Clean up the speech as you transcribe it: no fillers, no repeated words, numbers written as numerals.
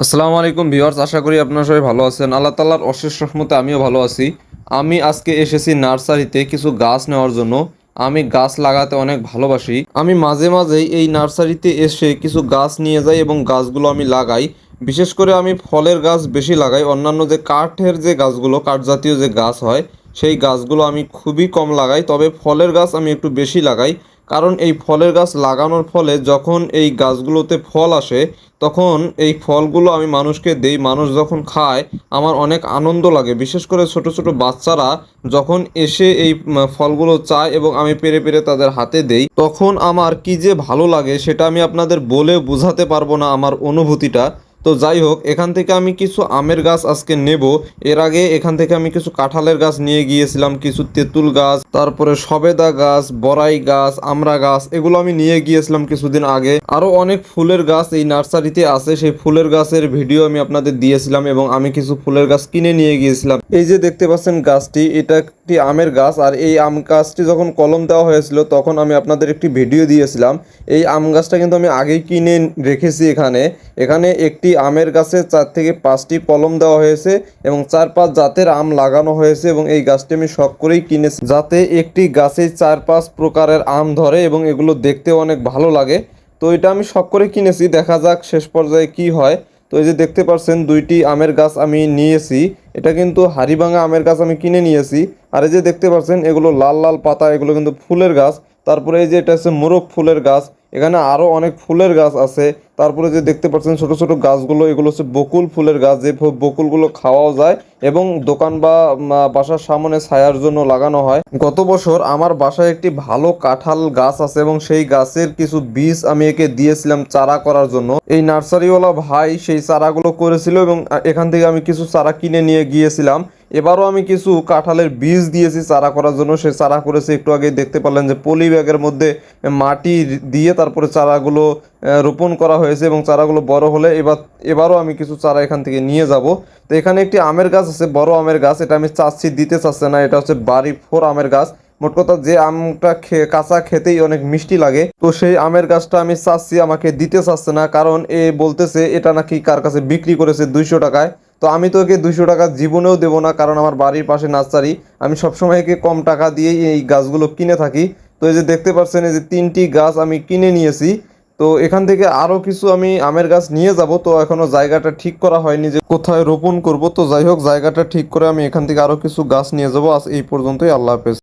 আসসালামু আলাইকুম ভিউয়ার্স, আশা করি আপনারা সবাই ভালো আছেন। আল্লাহ তাআলার অশেষ রহমতে আমিও ভালো আছি। আমি আজকে এসেছি নার্সারিতে কিছু গাছ নেওয়ার জন্য। আমি গাছ লাগাতে অনেক ভালোবাসি। আমি মাঝে মাঝেই এই নার্সারিতে এসে কিছু গাছ নিয়ে যাই এবং গাছগুলো আমি লাগাই। বিশেষ করে আমি ফলের গাছ বেশি লাগাই। অন্যান্য যে কাঠের যে গাছগুলো, কাঠ জাতীয় যে গাছ হয়, সেই গাছগুলো আমি খুবই কম লাগাই। তবে ফলের গাছ আমি একটু বেশি লাগাই। কারণ এই ফলের গাছ লাগানোর ফলে যখন এই গাছগুলোতে ফল আসে, তখন এই ফলগুলো আমি মানুষকে দেই। মানুষ যখন খায় আমার অনেক আনন্দ লাগে। বিশেষ করে ছোট ছোট বাচ্চারা যখন এসে এই ফলগুলো চায় এবং আমি পেড়ে পেড়ে তাদের হাতে দেই, তখন আমার কি যে ভালো লাগে সেটা আমি আপনাদের বলে বোঝাতে পারবো না, আমার অনুভূতিটা। তো যাই হোক, এখান থেকে আমি কিছু আমের গাছ আজকে নেব। এর আগে এখান থেকে আমি কিছু কাঁঠালের গাছ নিয়ে গিয়েছিলাম, কিছু তেঁতুল গাছ, তারপরে সবেদা গাছ, বড়াই গাছ, আমড়া গাছ, এগুলো আমি নিয়ে গিয়েছিলাম কিছুদিন আগে। আরও অনেক ফুলের গাছ এই নার্সারিতে আছে, সেই ফুলের গাছের ভিডিও আমি আপনাদের দিয়েছিলাম এবং আমি কিছু ফুলের গাছ কিনে নিয়ে গিয়েছিলাম। এই যে দেখতে পাচ্ছেন গাছটি, এটা একটি আমের গাছ। আর এই আম গাছটি যখন কলম দেওয়া হয়েছিল তখন আমি আপনাদের একটি ভিডিও দিয়েছিলাম। এই আম গাছটা কিন্তু আমি আগেই কিনে রেখেছি। এখানে এখানে একটি আমের গাছে 4 থেকে 5টি কলম দেওয়া হয়েছে এবং 4-5 জাতের আম লাগানো হয়েছে এবং এই গাছটি আমি শখ করেই কিনেছি, যাতে একটি গাছে 4-5 প্রকারের আম ধরে এবং এগুলো দেখতে অনেক ভালো লাগে। তো এটা আমি শখ করে কিনেছি, দেখা যাক শেষ পর্যায়ে কি হয়। তো এই যে দেখতে পাচ্ছেন 2টি আমের গাছ আমি নিয়েছি। এটা কিন্তু হাড়িভাঙা আমের গাছ আমি কিনে নিয়েছি। আর এই যে দেখতে পাচ্ছেন এগুলো লাল লাল পাতা, এগুলো কিন্তু ফুলের গাছ। তারপরে এই যে এটা হচ্ছে মোরগ ফুলের গাছ। এখানে আরও অনেক ফুলের গাছ আছে। তারপরে যে দেখতে পাচ্ছেন ছোট ছোট গাছগুলো, এগুলো হচ্ছে বকুল ফুলের গাছ, যে বকুলগুলো খাওয়াও যায় এবং দোকান বা বাসার সামনে ছায়ার জন্য লাগানো হয়। গত বছর আমার বাসায় একটি ভালো কাঁঠাল গাছ আছে এবং সেই গাছের কিছু বীজ আমি একে দিয়েছিলাম চারা করার জন্য। এই নার্সারিওয়ালা ভাই সেই চারাগুলো করেছিল এবং এখান থেকে আমি কিছু চারা কিনে নিয়ে গিয়েছিলাম। এবারও আমি কিছু কাঁঠালের বীজ দিয়েছি চারা করার জন্য। সে চারা করেছে, একটু আগে দেখতে পারলেন যে পলি ব্যাগের মধ্যে মাটি দিয়ে তারপরে চারাগুলো রোপণ করা হয়েছে এবং চারাগুলো বড় হলে এবারও আমি কিছু চারা এখান থেকে নিয়ে যাব। তো এখানে একটি আমের গাছ আছে, বড় আমের গাছ। এটা আমি চাচ্ছি, দিতে চাচ্ছে না। এটা হচ্ছে বাড়ি 4 আমের গাছ। মোট কথা যে আমটা কাঁচা খেতেই অনেক মিষ্টি লাগে, তো সেই আমের গাছটা আমি চাচ্ছি, আমাকে দিতে চাচ্ছে না। কারণ এ বলতেছে এটা নাকি কার কাছে বিক্রি করেছে 200 টাকায়। তো আমি তো একে 200 টাকা জীবনেও দেবো না, কারণ আমার বাড়ির পাশে নার্সারি। আমি সবসময় একে কম টাকা দিয়েই এই গাছগুলো কিনে থাকি। তো এই যে দেখতে পাচ্ছেন এই যে 3টি গাছ আমি কিনে নিয়েছি। তো এখান থেকে আরও কিছু আমি আমের গাছ নিয়ে যাব। তো এখনো জায়গাটা ঠিক করা হয়নি যে কোথায় রোপণ করব। তো যাই হোক, জায়গাটা ঠিক করে আমি এখান থেকে আরও কিছু গাছ নিয়ে যাব। আজ এই পর্যন্তই। আল্লাহ হাফেজ।